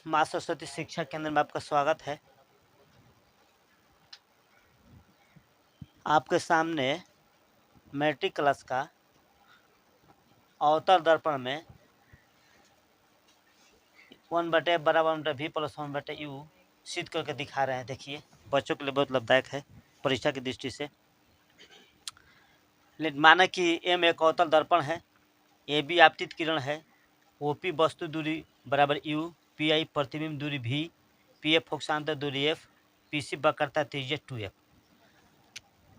माँ सरस्वती शिक्षा केंद्र में आपका स्वागत है। आपके सामने मैट्रिक क्लास का अवतल दर्पण में 1/f बराबर 1/v प्लस 1/u सिद्ध करके दिखा रहे हैं। देखिए, बच्चों के लिए बहुत लाभदायक है परीक्षा की दृष्टि से। माना कि m एक अवतल दर्पण है, AB आपतित किरण है, OP वस्तु दूरी बराबर u, PI प्रतिबिंब दूरी v, PF फोकसांतर दूरी f, PC वक्रता त्रिज्या 2f।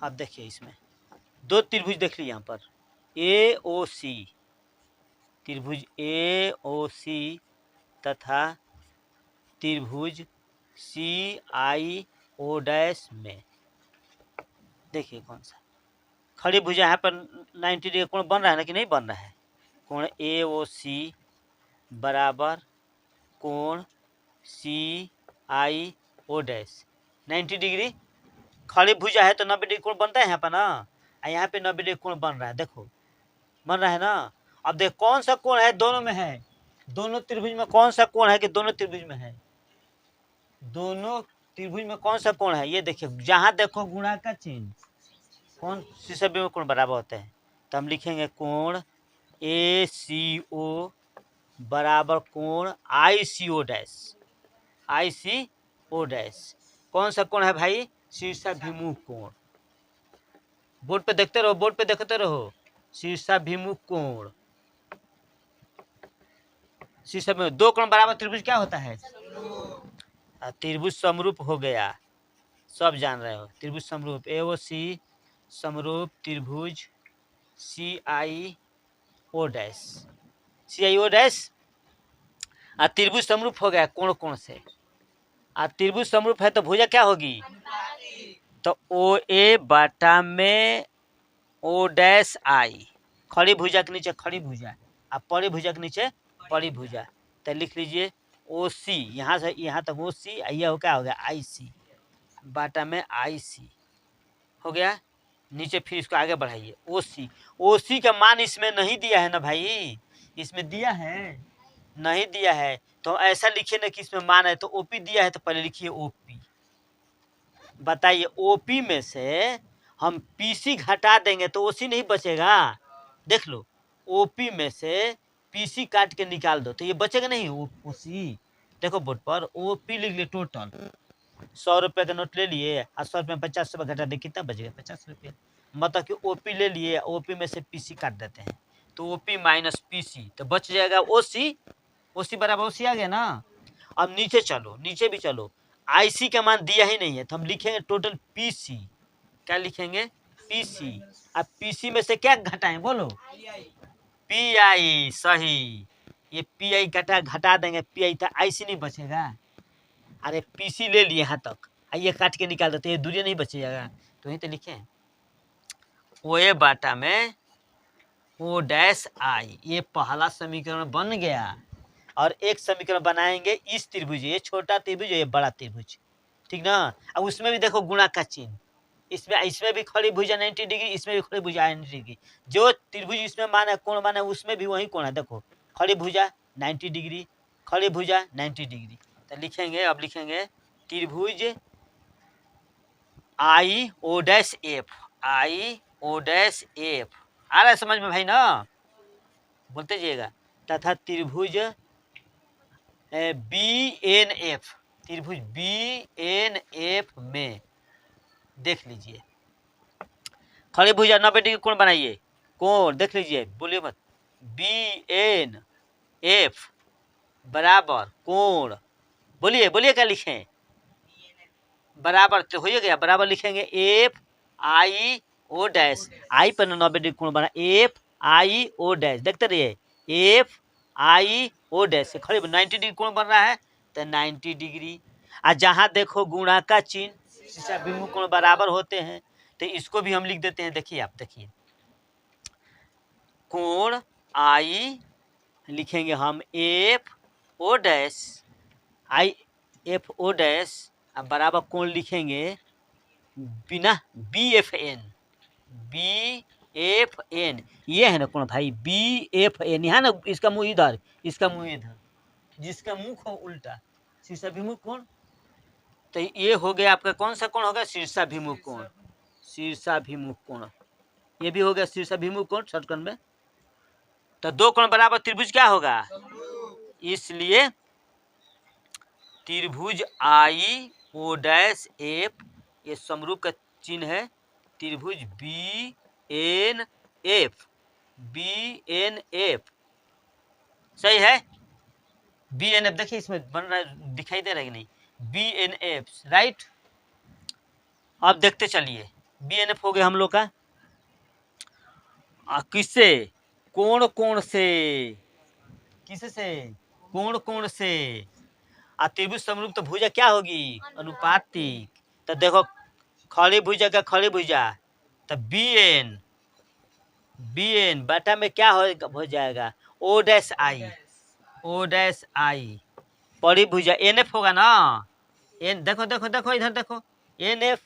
अब देखिए, इसमें दो त्रिभुज देख लीजिए यहाँ पर, AOC त्रिभुज AOC तथा त्रिभुज CIO डैश में देखिए कौन सा खड़ी भुजा यहाँ पर 90 डिग्री कोण बन रहा है ना कि नहीं बन रहा है। कोण AOC बराबर कोण CIO डैश 90 डिग्री खड़ी भुजा है तो 90 डिग्री कोण बनता है यहाँ पर ना, यहाँ पे 90 डिग्री कोण बन रहा है। देखो बन रहा है ना। अब देख कौन सा कोण है, दोनों में है, दोनों त्रिभुज में कौन सा कोण है कि दोनों त्रिभुज में है, दोनों त्रिभुज में कौन सा कोण है। ये देखिए, जहां देखो गुणा का चिन्ह, कौन सी सभी में कोण बराबर होते हैं, तो हम लिखेंगे कोण ACO बराबर कोण ICO डैश, ICO डैश। कौन सा कोण है भाई, शीर्षाभिमुख कोण। बोर्ड पे देखते रहो, बोर्ड पे देखते रहो, शीर्षाभिमुख कोण। शीर्षाभिमुख दो कोण बराबर त्रिभुज क्या होता है, त्रिभुज समरूप हो गया, सब जान रहे हो। त्रिभुज समरूप AOC समरूप त्रिभुज CIO डैश, CIO डैश त्रिभुज समरूप हो गया कोण कोण से। त्रिभुज समरूप है तो भुजा क्या होगी, तो OA बटा में O डैश I, खड़ी भुजा के नीचे खड़ी भुजा, पड़ी भुजा के नीचे पड़ी भुजा, तो लिख लीजिए OC, यहाँ से यहाँ तक OC, यह क्या हो गया IC बाटा में IC हो गया। नीचे फिर इसको आगे बढ़ाइए, OC का मान इसमें नहीं दिया है ना भाई, इसमें दिया है नहीं दिया है, तो ऐसा लिखिए ना कि इसमें मान है, तो OP दिया है तो पहले लिखिए OP। बताइए, OP में से हम PC घटा देंगे तो OC नहीं बचेगा। देख लो, OP में से PC काट के निकाल दो तो ये बचेगा नहीं OC। देखो बोर्ड पर OP लिख लिए, टोटल 100 रुपये का नोट ले लिए और 100 रुपये 50 रुपये घटा दे, कितना बचेगा 50 रुपये। मतलब कि OP ले लिए, OP में से PC काट देते हैं तो OP माइनस PC, तो बच जाएगा OC बराबर OC आ गया ना। अब नीचे चलो, नीचे भी चलो, IC का मान दिया ही नहीं है तो हम लिखेंगे टोटल PC। क्या लिखेंगे, PC। अब PC में से क्या घटाएं बोलो, PI, सही। ये PI घटा देंगे, PI तो IC नहीं बचेगा। अरे PC ले लिए यहाँ तक, आइए काट के निकाल देते, ये दूरी नहीं बचेगा, तो यहीं तो लिखे OA बाटा में O डैश I, ये पहला समीकरण बन गया। और एक समीकरण बनाएंगे इस त्रिभुज, ये छोटा त्रिभुज, ये बड़ा त्रिभुज, ठीक ना। अब उसमें भी देखो गुणा का चिन्ह, इसमें भी खड़ी भुजा 90 डिग्री, इसमें भी खड़ी भुजा 90 डिग्री। जो त्रिभुज इसमें मान है, कोण मान है, उसमें भी वही कोण है। देखो खड़ी भुजा 90 डिग्री, खड़ी भुजा 90 डिग्री, तो लिखेंगे, अब लिखेंगे त्रिभुज IO dash F, IO dash F आ रहा है समझ में भाई ना, बोलते जाइएगा। तथा त्रिभुज BNF, त्रिभुज BNF में देख लीजिए, खड़ी भुजा 90 डिग्री कोण बनाइए, कोण देख लीजिए, बोलिए मत, BNF बराबर कोण, बोलिए बोलिए क्या लिखें, बराबर तो हो गया, बराबर लिखेंगे FIO डैश, I पर 90 डिग्री कोण बना, FIO डैश, देखते रहिए FIO डैश से खड़ी 90 डिग्री कोण बन रहा है तो 90 डिग्री। जहाँ देखो गुणा का चिन्ह अभिमुख कोण बराबर होते हैं, तो इसको भी हम लिख देते हैं। देखिए आप देखिए, कोण I लिखेंगे हम FO डैश, IFO डैश बराबर कोण लिखेंगे बिना BFN, BFN ये है ना कोण भाई, BFN यहाँ ना, इसका मुंह इधर, इसका मुंह इधर, जिसका मुख हो उल्टा, शीर्षाभिमुख कोण। तो ये हो गया आपका कौन सा कोण होगा, शीर्षाभिमुख कोण, शीर्षाभिमुख कोण। ये भी हो गया शीर्षाभिमुख कोण षटकोण में। तो दो कोण बराबर त्रिभुज क्या होगा, इसलिए त्रिभुज आई ओ डैश एफ, ये समरूप का चिन्ह है, त्रिभुज B N F, B N F, सही है। बी एन एफ देखिए इसमें बन रहा है, दिखाई दे रहा है कि नहीं, बी एन एफ, राइट। अब देखते चलिए, बी एन एफ हो गया हम लोग का। किससे, कोण कोण से, किससे, कोण कोण से। त्रिभुज समरूप तो भुजा क्या होगी, अनुपातिक। तो देखो खड़ी भुजा का खड़ी भुजा, तो बी एन, बी एन बटा में क्या हो जाएगा, O dash I, O dash I, बड़ी भुजा एन एफ होगा ना, एन देखो देखो देखो इधर देखो, एन एफ,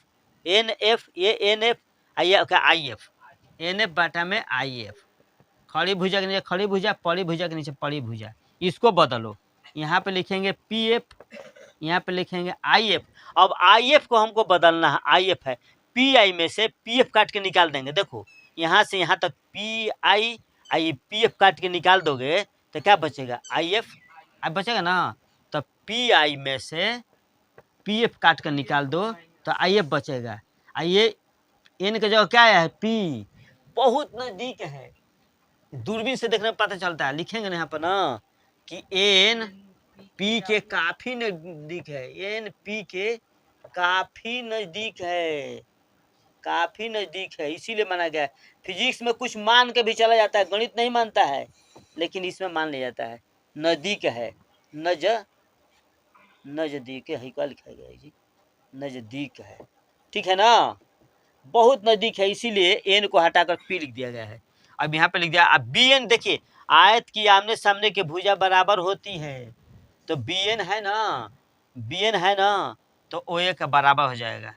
एन एफ, ये N F, I F, N F बटा में आई एफ, खड़ी भुजा के नीचे खड़ी भुजा, पड़ी भुजा के नीचे पड़ी भुजा। इसको बदलो, यहाँ पे लिखेंगे पी एफ, यहाँ पे लिखेंगे आई एफ। अब आई एफ को हमको बदलना है, आई एफ है, पी आई में से पी एफ काट के निकाल देंगे। देखो यहाँ से यहाँ तक पी आई, पी एफ काट के निकाल दोगे तो क्या बचेगा, आई एफ, अब बचेगा ना। तो पी आई में से पी एफ काट कर निकाल दो तो आई एफ बचेगा। ये एन की जगह क्या है, पी, बहुत नजदीक है, दूरबीन से देखने में पता चलता है। लिखेंगे ना यहाँ पर ना कि एन पी के काफी नजदीक है, एन पी के काफी नजदीक है, काफी नजदीक है, इसीलिए माना गया है। फिजिक्स में कुछ मान के भी चला जाता है, गणित नहीं मानता है, लेकिन इसमें मान लिया जाता है, नजदीक है, नजदीक है, क्या लिखा गया है जी, नजदीक है, ठीक है ना, बहुत नजदीक है, इसीलिए एन को हटाकर पी लिख दिया गया है। अब यहाँ पे लिख दिया। अब बी एन देखिए, आयत की आमने सामने की भुजा बराबर होती है, तो बी एन है ना, बी एन है ना, तो ओ ए का बराबर हो जाएगा,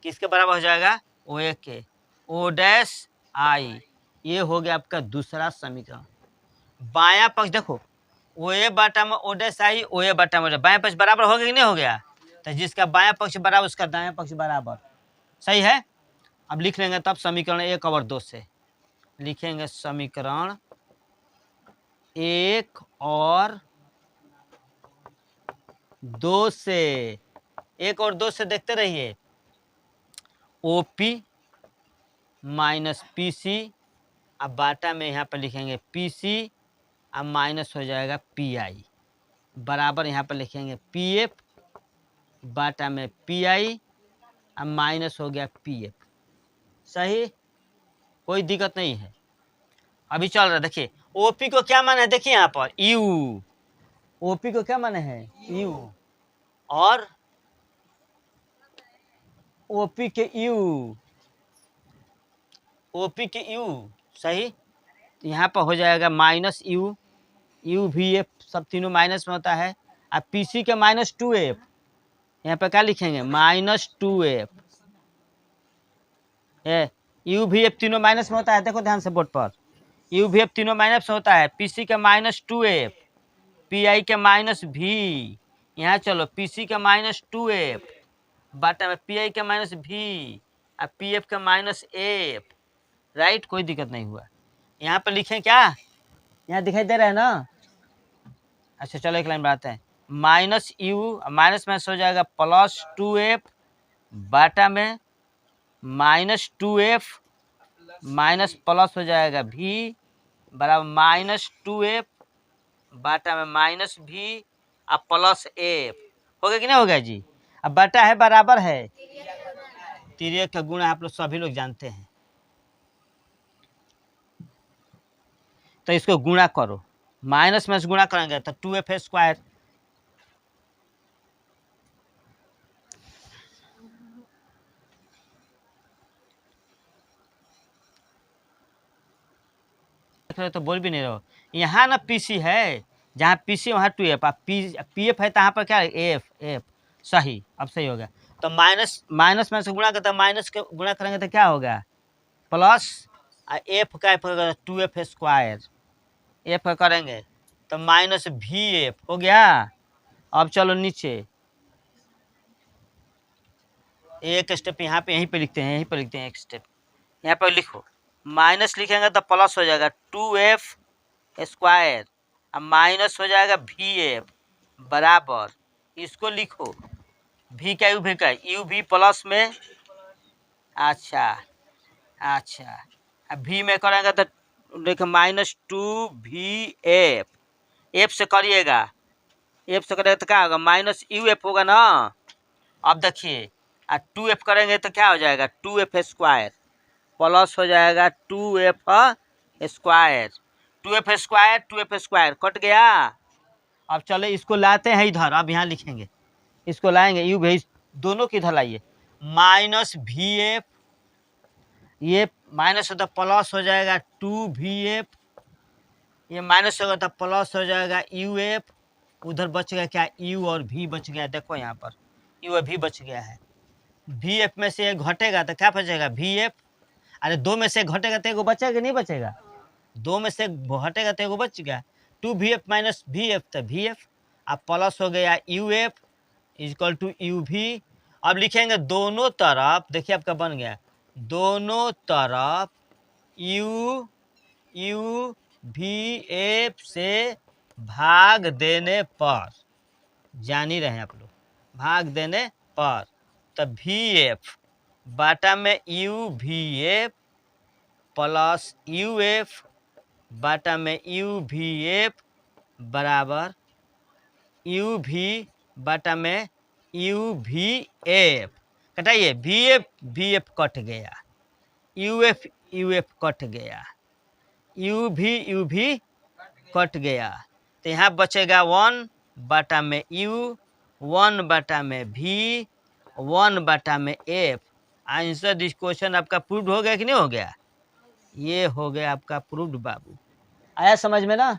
किसके बराबर हो जाएगा, ओ ए के, ओ डैश आई। ये हो गया आपका दूसरा समीकरण। बायां पक्ष देखो, ओ ए बटा में ओ डैश आई, ओ ए बटा में, बायां पक्ष बराबर हो गया कि नहीं हो गया, तो जिसका बायां पक्ष बराबर उसका दायां पक्ष बराबर, सही है। अब लिख लेंगे तब समीकरण 1 और 2 से, लिखेंगे समीकरण 1 और 2 से, 1 और 2 से देखते रहिए, ओपी माइनस पी सी, अब बाटा में यहाँ पर लिखेंगे पी सी, अब माइनस हो जाएगा पी आई, बराबर यहाँ पर लिखेंगे पी एफ, बाटा में पी आई, अब माइनस हो गया पी एफ, सही, कोई दिक्कत नहीं है। अभी चल रहा है, देखिए ओपी को क्या माना है, देखिए यहाँ पर यू, ओपी को क्या माने है, यू, और ओपी के यू, ओपी के यू, सही। यहाँ पर हो जाएगा माइनस यू, यू भी एफ, सब तीनों माइनस में होता है। अब पीसी के माइनस 2f, यहाँ पे क्या लिखेंगे, माइनस 2f, यू भी एफ तीनों माइनस में होता है, देखो ध्यान से बोर्ड पर, यू भी एफ तीनों माइनस में होता है, पीसी के माइनस 2f, पी आई के माइनस भी, यहाँ चलो पीसी के माइनस 2f, बाटा में पी आई के माइनस भी, और पी एफ के माइनस एफ, राइट, कोई दिक्कत नहीं हुआ। यहाँ पर लिखें क्या, यहाँ दिखाई दे रहा है ना, अच्छा चलो एक लाइन बढ़ाते हैं, माइनस यू, माइनस माइनस हो जाएगा प्लस 2f, बाटा में माइनस 2f, माइनस प्लस हो जाएगा भी, बराबर माइनस 2f, बाटा में माइनस भी, अब प्लस एफ, हो गया कि नहीं हो गया जी। अब बाटा है बराबर है, तिर्यक का गुण आप लोग सभी लोग जानते हैं, तो इसको गुणा करो, माइनस में गुणा करेंगे तो 2f स्क्वायर, तो बोल भी नहीं रहो, यहाँ ना पीसी है, जहाँ पीसी वहाँ 2f, पी एफ है तो यहाँ पर क्या है, एफ, एफ, सही, अब सही हो गया। तो माइनस माइनस में से गुणा करते माइनस के गुणा करेंगे तो क्या होगा, प्लस एफ का 2f स्क्वायर, एफ का करेंगे तो माइनस भी एफ हो गया। अब चलो नीचे एक स्टेप यहाँ पे यहीं पे लिखते हैं, यहीं पे लिखते हैं एक स्टेप। यहाँ पर लिखो, माइनस लिखेंगे तो प्लस हो जाएगा 2f स्क्वायर, अब माइनस हो जाएगा भी एफ बराबर, इसको लिखो भी का यू भी प्लस में, अच्छा अच्छा, अब भी में करेंगे तो देखो -2 एफ से करिएगा, एफ से करेंगे तो क्या होगा -UF होगा ना। अब देखिए 2f करेंगे तो क्या हो जाएगा 2f स्क्वायर प्लस हो जाएगा 2f square, 2f square cut गया। अब चले इसको लाते हैं इधर, अब यहाँ लिखेंगे, इसको लाएंगे यू भी दोनों की इधर लाइए, -VF, ये माइनस होता प्लस हो जाएगा 2VF, ये माइनस होगा तो प्लस हो जाएगा UF, उधर बच गया क्या U और V बच गया, देखो यहाँ पर U और V बच गया है। VF में से एक घटेगा तो क्या बचेगा VF, अरे दो में से एक घटेगा तो एगो बचेगा नहीं बचेगा, दो में से एक घटेगा तो एगो बच गया, 2VF माइनस VF तो VF, अब प्लस हो गया UF इक्वल टू UV। अब लिखेंगे दोनों तरफ, देखिए आपका बन गया, दोनों तरफ UVF से भाग देने पर, जान ही रहे हैं आप लोग, भाग देने पर, तब VF बाटा में UVF प्लस UF बाटा में UVF बराबर UV बाटा में UVF, कटाइए VF कट गया, UF कट गया, UV कट गया, तो यहाँ बचेगा 1 बाटा में U, 1 बाटा में V, 1 बाटा में F। आंसर दिस क्वेश्चन आपका प्रूव्ड हो गया कि नहीं हो गया, ये हो गया आपका प्रूव्ड बाबू। आया समझ में ना।